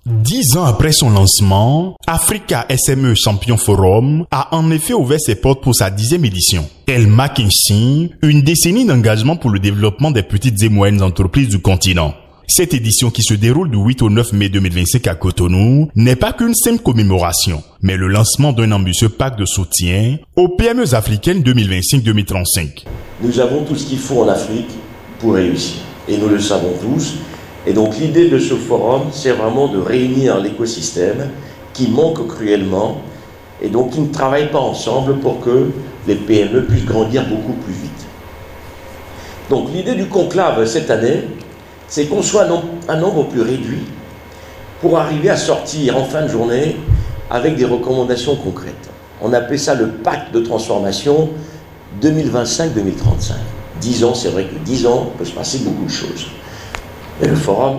10 ans après son lancement, Africa SME Champion Forum a en effet ouvert ses portes pour sa 10e édition. Elle marque ainsi une décennie d'engagement pour le développement des petites et moyennes entreprises du continent. Cette édition qui se déroule du 8 au 9 mai 2025 à Cotonou n'est pas qu'une simple commémoration, mais le lancement d'un ambitieux pacte de soutien aux PME africaines 2025-2035. Nous avons tout ce qu'il faut en Afrique pour réussir, et nous le savons tous. Et donc l'idée de ce forum, c'est vraiment de réunir l'écosystème qui manque cruellement et donc qui ne travaille pas ensemble pour que les PME puissent grandir beaucoup plus vite. Donc l'idée du conclave cette année, c'est qu'on soit un nombre plus réduit pour arriver à sortir en fin de journée avec des recommandations concrètes. On appelle ça le pacte de transformation 2025-2035. 10 ans, c'est vrai que 10 ans, il peut se passer beaucoup de choses. Mais le forum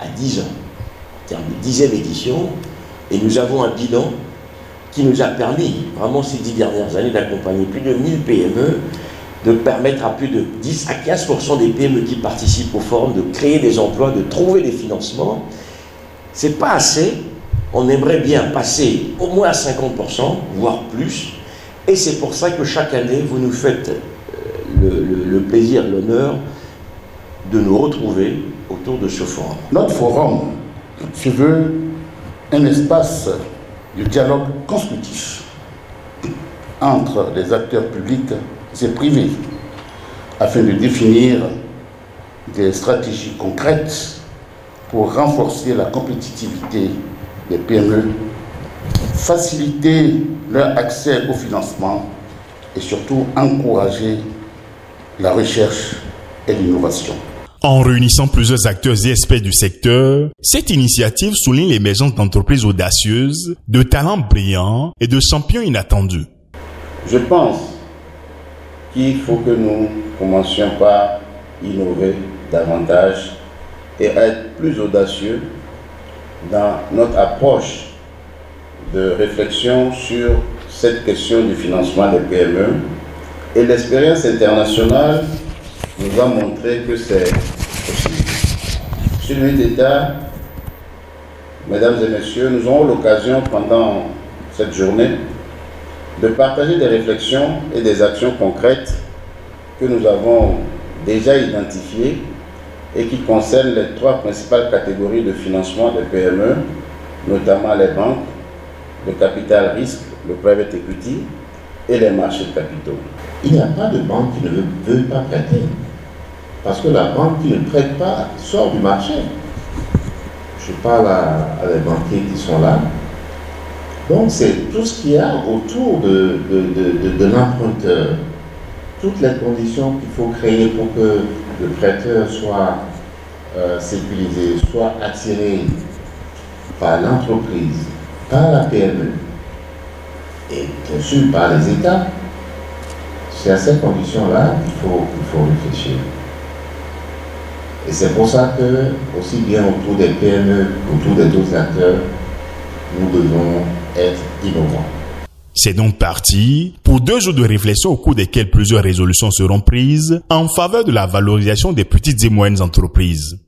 a 10 ans, en termes de 10e édition, et nous avons un bilan qui nous a permis, vraiment ces 10 dernières années, d'accompagner plus de 1000 PME, de permettre à plus de 10 à 15% des PME qui participent au forum de créer des emplois, de trouver des financements. C'est pas assez, on aimerait bien passer au moins à 50%, voire plus, et c'est pour ça que chaque année, vous nous faites le plaisir, l'honneur de nous retrouver autour de ce forum. Notre forum se veut un espace de dialogue constructif entre les acteurs publics et privés afin de définir des stratégies concrètes pour renforcer la compétitivité des PME, faciliter leur accès au financement et surtout encourager la recherche et l'innovation. En réunissant plusieurs acteurs et experts du secteur, cette initiative souligne l'émergence d'entreprises audacieuses, de talents brillants et de champions inattendus. Je pense qu'il faut que nous commencions par innover davantage et être plus audacieux dans notre approche de réflexion sur cette question du financement des PME. Et l'expérience internationale nous a montré que c'est possible. Sur le d'État, mesdames et messieurs, nous aurons l'occasion pendant cette journée de partager des réflexions et des actions concrètes que nous avons déjà identifiées et qui concernent les 3 principales catégories de financement des PME, notamment les banques, le capital risque, le private equity et les marchés de capitaux. Il n'y a pas de banque qui ne veut pas prêter. Parce que la banque qui ne prête pas sort du marché. Je parle à les banquiers qui sont là. Donc c'est tout ce qu'il y a autour de l'emprunteur. Toutes les conditions qu'il faut créer pour que le prêteur soit sécurisé, soit attiré par l'entreprise, par la PME et bien sûr par les États. C'est à ces conditions-là qu'il faut réfléchir. Et c'est pour ça que, aussi bien autour des PME, autour des autres acteurs, nous devons être innovants. C'est donc parti pour 2 jours de réflexion au cours desquels plusieurs résolutions seront prises en faveur de la valorisation des petites et moyennes entreprises.